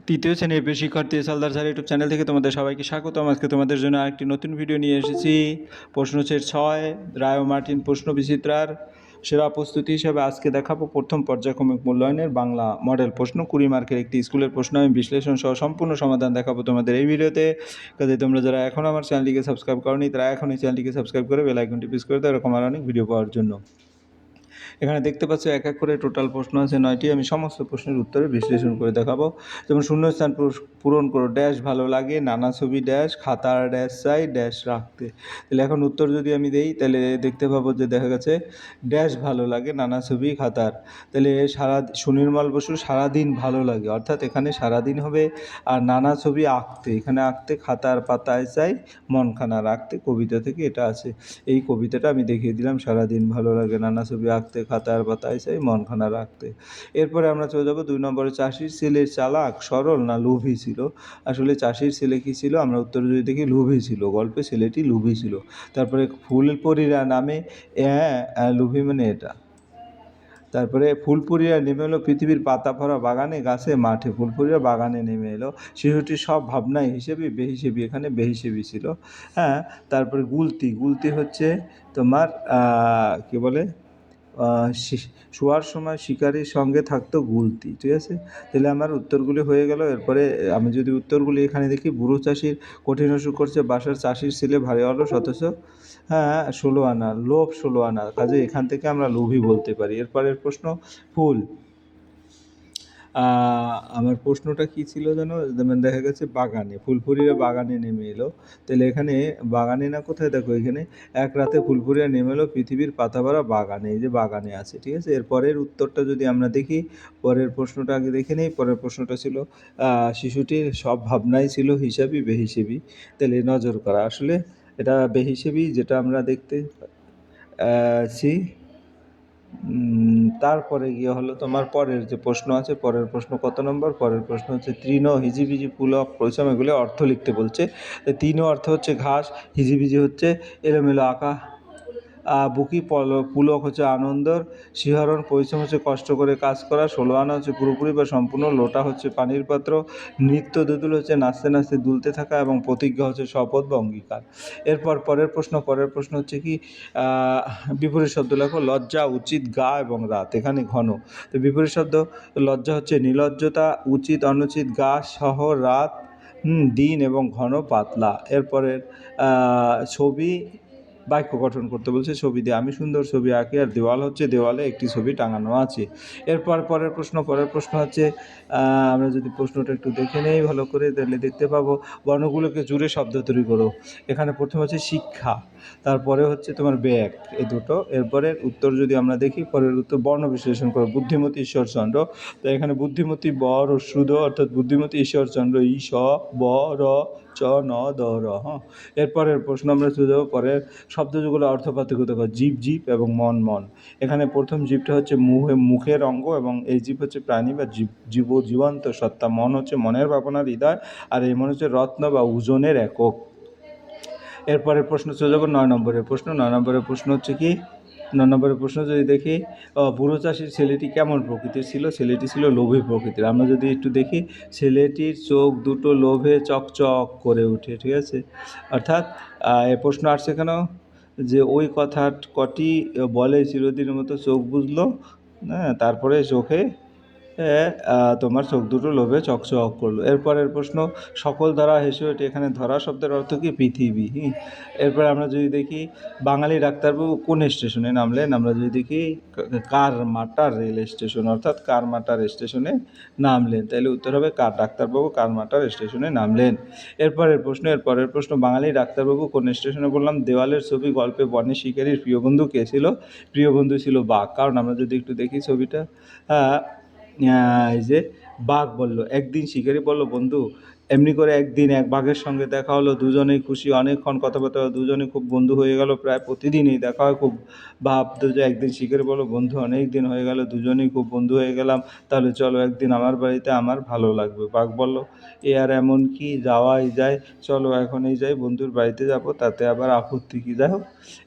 তৃতীয় শ্রেণীর প্রিয় শিক্ষার্থী সালদার স্যার ইউটিউব চ্যানেল থেকে তোমাদের সবাইকে স্বাগতম। আজকে তোমাদের জন্য আরেকটি নতুন ভিডিও নিয়ে এসেছি। প্রশ্ন সেট 6 রায় ও মার্টিন প্রশ্ন বিচিত্রার সেরা প্রস্তুতি হিসেবে আজকে দেখাবো প্রথম পর্যায়ক্রমিক মূল্যায়নের বাংলা মডেল প্রশ্ন 20 মার্কের একটি স্কুলের প্রশ্ন। আমি বিশ্লেষণ সহ সম্পূর্ণ সমাধান দেখাবো তোমাদের এই ভিডিওতে। কাজে তোমরা যারা এখন আমার চ্যানেলটিকে সাবস্ক্রাইব করোনি তারা এখনই চ্যানেলটিকে সাবস্ক্রাইব করে বেল আইকনটি প্রেস করে দাও এরকম আর অনেক ভিডিও পাওয়ার জন্য। এখানে দেখতে পাচ্ছ এক এক করে টোটাল প্রশ্ন আছে 9টি। আমি সমস্ত প্রশ্নের উত্তরে বিশ্লেষণ করে দেখাবো। যেমন শূন্যস্থান পূরণ করো, ড্যাশ ভালো লাগে, নানা ছবি ড্যাশ, খাতার ড্যাশ চাই, ড্যাশ রাখতে। তাহলে এখন উত্তর যদি আমি দেই তাহলে দেখতে পাবো যে দেখা গেছে ড্যাশ ভালো লাগে, নানা ছবি খাতার। তাহলে সুনির্মল বসু সারাদিন ভালো লাগে, অর্থাৎ এখানে সারাদিন হবে। আর নানা ছবি আঁকতে, এখানে আঁকতে খাতার পাতায় চাই, মনখানা রাখতে, কবিতা থেকে এটা আছে। এই কবিতাটা আমি দেখিয়ে দিলাম, সারাদিন ভালো লাগে, নানা ছবি আঁকতে, খাতার পাতায় চাই, মনখানা রাখতে। এরপরে আমরা চলে যাবো 2 নম্বরে, চাষির ছেলে চালাক, সরল না লোভী ছিল। আসলে চাষির ছেলে কী ছিল, আমরা উত্তরে যদি দেখি লোভী ছিল, গল্পে ছেলেটি লোভী ছিল। তারপরে ফুলপরীরা নামে, লোভী মানে এটা। তারপরে ফুলপুরিয়া নেমে এলো পৃথিবীর পাতা ভরা বাগানে, গাছে মাঠে, ফুলপুরিয়া বাগানে নেমে এলো। শিশুটির সব ভাবনাই হিসেবে বেহিসেবি, এখানে বেহিসেবি ছিল। হ্যাঁ, তারপরে গুলতি, গুলতি হচ্ছে তোমার কী বলে, শোয়ার সময় শিকারির সঙ্গে থাকতো গুলতি, ঠিক আছে। তাহলে আমার উত্তরগুলি হয়ে গেল। এরপরে আমি যদি উত্তরগুলি এখানে দেখি, বুড়ো চাষির কঠিন অসুখ করছে, বাসার চাষির ছেলে ভারী অলস অথচ 16 আনা, লোভ 16 আনা, কাজে এখান থেকে আমরা লোভী বলতে পারি। এরপরের প্রশ্ন ফুল। আমার প্রশ্নটা কী ছিল যেন, দেখা গেছে বাগানে, ফুলপুরিয়া বাগানে নেমে এলো। তাহলে এখানে বাগানে না কোথায়, দেখো এখানে এক রাতে ফুলপুরিয়া নেমে এলো পৃথিবীর পাতা ভরা বাগানে, এই যে বাগানে আছে, ঠিক আছে। এরপরের উত্তরটা যদি আমরা দেখি, পরের প্রশ্নটা আগে দেখে নেই। পরের প্রশ্নটা ছিল শিশুটির সব ভাবনাই ছিল হিসাবি বেহিসেবি। তাহলে নজর করা, আসলে এটা বেহিসেবি যেটা আমরা দেখতে ছি। তারপরে গিয়ে হলো তোমার পরের যে প্রশ্ন আছে, পরের প্রশ্ন কত নম্বর, পরের প্রশ্ন হচ্ছে তৃণ হিজিবিজি পুলক পরিশ্রম, এগুলো অর্থ লিখতে বলছে। তৃণ অর্থ হচ্ছে ঘাস, হিজিবিজি হচ্ছে এলোমেলো আঁকা, বুকি, পুলক হচ্ছে আনন্দর, শিহরণ, পরিশ্রম হচ্ছে কষ্ট করে কাজ করা, 16 আনা হচ্ছে পুরোপুরি বা সম্পূর্ণ, লোটা হচ্ছে পানির পাত্র, নৃত্য দোদুল হচ্ছে নাচতে নাচতে দুলতে থাকা, এবং প্রতিজ্ঞা হচ্ছে শপথ বা অঙ্গীকার। এরপর পরের প্রশ্ন হচ্ছে কি, বিপরীত শব্দ লেখো, লজ্জা, উচিত, গা এবং রাত, এখানে ঘন। তো বিপরীত শব্দ, লজ্জা হচ্ছে নির্লজ্জতা, উচিত অনুচিত, গা সহ রাত, দিন এবং ঘন পাতলা। এরপরের ছবি, বাক্য গঠন করতে বলছে ছবি দিয়ে, আমি সুন্দর ছবি আঁকি, আর দেওয়াল হচ্ছে দেওয়ালে একটি ছবি টাঙানো আছে। এরপর পরের প্রশ্ন হচ্ছে, আমরা যদি প্রশ্নটা একটু দেখে নেই ভালো করে, তাহলে দেখতে পাবো বর্ণগুলোকে জুড়ে শব্দ তৈরি করো। এখানে প্রথম হচ্ছে শিক্ষা, তারপরে হচ্ছে তোমার ব্যাগ, এই দুটো। এরপরের উত্তর যদি আমরা দেখি, পরের উত্তর বর্ণ বিশ্লেষণ করো, বুদ্ধিমতী ঈশ্বরচন্দ্র। তো এখানে বুদ্ধিমতী ব রস্যুদ, অর্থাৎ বুদ্ধিমতী ঈশ্বরচন্দ্র, ই স ব র চ ন দ র। এরপরের প্রশ্ন আমরা চলে যাবো পরের শব্দযুগল অর্থপার্থক্য দেখো, জীব জীব এবং মন মন। এখানে প্রথম জীবটা হচ্ছে মুখের অঙ্গ, এবং এই জীব হচ্ছে প্রাণী বা জীবন্ত সত্তা। মন হচ্ছে মনের ভাবনার হৃদয়, আর এই মন হচ্ছে রত্ন বা ওজনের একক। এরপরের প্রশ্ন চলে যাবো 9 নম্বরের প্রশ্ন। 9 নম্বরের প্রশ্ন হচ্ছে কি, 9 নম্বরের প্রশ্ন যদি দেখি, বুড়ো চাষির ছেলেটি কেমন প্রকৃতির ছিল, ছেলেটি ছিল লোভী প্রকৃতির। আমরা যদি একটু দেখি, ছেলেটির চোখ দুটো লোভে চকচক করে ওঠে, ঠিক আছে। অর্থাৎ এ প্রশ্ন আসছে কেন, যে ওই কথা কটি বলে চিরদিনের মতো চোখ বুঝলো, হ্যাঁ, তারপরে চোখে তোমার চোখ দুটো লোভে চকচক করলো। এরপরের প্রশ্ন, সকল ধরা হেসে ওঠে, এখানে ধরা শব্দের অর্থ কি, পৃথিবী। এরপরে আমরা যদি দেখি, বাঙালি ডাক্তারবাবু কোন স্টেশনে নামলেন, আমরা যদি দেখি কারমাটা রেল স্টেশন, অর্থাৎ কারমাটার স্টেশনে নামলেন। তাহলে উত্তর হবে ডাক্তারবাবু কারমাটার স্টেশনে নামলেন। এরপরের প্রশ্ন, বাঙালি ডাক্তারবাবু কোন স্টেশনে, বললাম দেওয়ালের ছবি, গল্পে বনে শিকারির প্রিয় বন্ধু কে ছিল, প্রিয় বন্ধু ছিল বাঘ। কারণ আমরা যদি একটু দেখি ছবিটা, এই যে বাঘ বলল, একদিন শিকারি বলল, বন্ধু এমনি করে একদিন এক বাঘের সঙ্গে দেখা হলো, দুজনেই খুশি, অনেকক্ষণ কথাবার্তা, দুজনে খুব বন্ধু হয়ে গেল, প্রায় প্রতিদিনই দেখা হয়। খুব ভাবতো যে একদিন শিকারি বলল, বন্ধু অনেক দিন হয়ে গেল, দুজনেই খুব বন্ধু হয়ে গেলাম, তাহলে চলো একদিন আমার বাড়িতে, আমার ভালো লাগবে। বাঘ বলল, এ আর এমন কি, যাওয়াই যায়, চলো এখনই যাই, বন্ধুর বাড়িতে যাব, তাতে আবার আপত্তি কি, যাই হোক।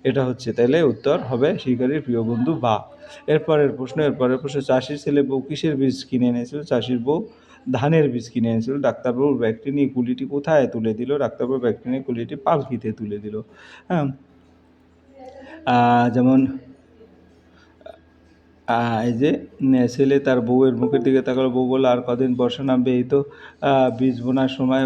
এটা হচ্ছে, তাহলে উত্তর হবে শিকারির প্রিয় বন্ধু বাঘ। এরপরের প্রশ্ন, চাষির ছেলে বউ কিসের বীজ কিনে এনেছিল, চাষির বউ ধানের বীজ কিনে এনেছিল। ডাক্তারবাবুর ব্যাগটি নিয়ে কুলিটি কোথায় তুলে দিল? ডাক্তারবাবুর ব্যাগটি নিয়ে কুলিটি পালকিতে তুলে দিল। হ্যাঁ, যেমন এই যে ছেলে তার বউয়ের মুখের দিকে তাকালো, বউ বলল আর কদিন বর্ষা নামবে, এই তো বীজ বোনার সময়।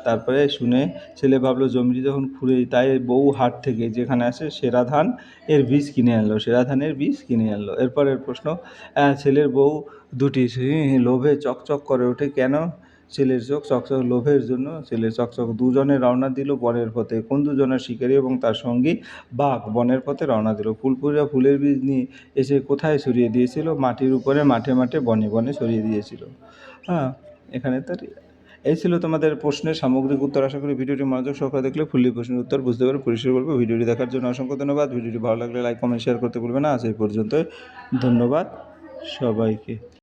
তারপরে শুনে ছেলে ভাবলো জমিটি যখন খুঁড়ে, তাই বউ হাট থেকে যেখানে আসে সেরা ধান এর বীজ কিনে আনলো, সেরা ধানের বীজ কিনে আনলো। এরপরের প্রশ্ন, ছেলের বউ দুটি লোভে চকচক করে ওঠে কেন? ছেলের চোখ চকচক লোভের জন্য। ছেলের চকচক। দুজনে রওনা দিল বনের পথে। কোন দুজনের? শিকারী এবং তার সঙ্গী বাঘ বনের পথে রওনা দিল। ফুলপুরা ফুলের বীজ নিয়ে এসে কোথায় ছড়িয়ে দিয়েছিল? মাটির উপরে, মাঠে মাঠে, বনে বনে ছড়িয়ে দিয়েছিল। হ্যাঁ, এখানে তার এই ছিল তোমাদের প্রশ্নের সামগ্রিক উত্তর। আশা করি ভিডিওটি মনোযোগ সহকারে দেখলে ফুললি প্রশ্নের উত্তর বুঝতে পারবে। পরিষ্কার বলবো। ভিডিওটি দেখার জন্য অসংখ্য ধন্যবাদ। ভিডিওটি ভালো লাগলে লাইক কমেন্ট শেয়ার করতে ভুলবে না। আজ এই পর্যন্তই। ধন্যবাদ সবাইকে।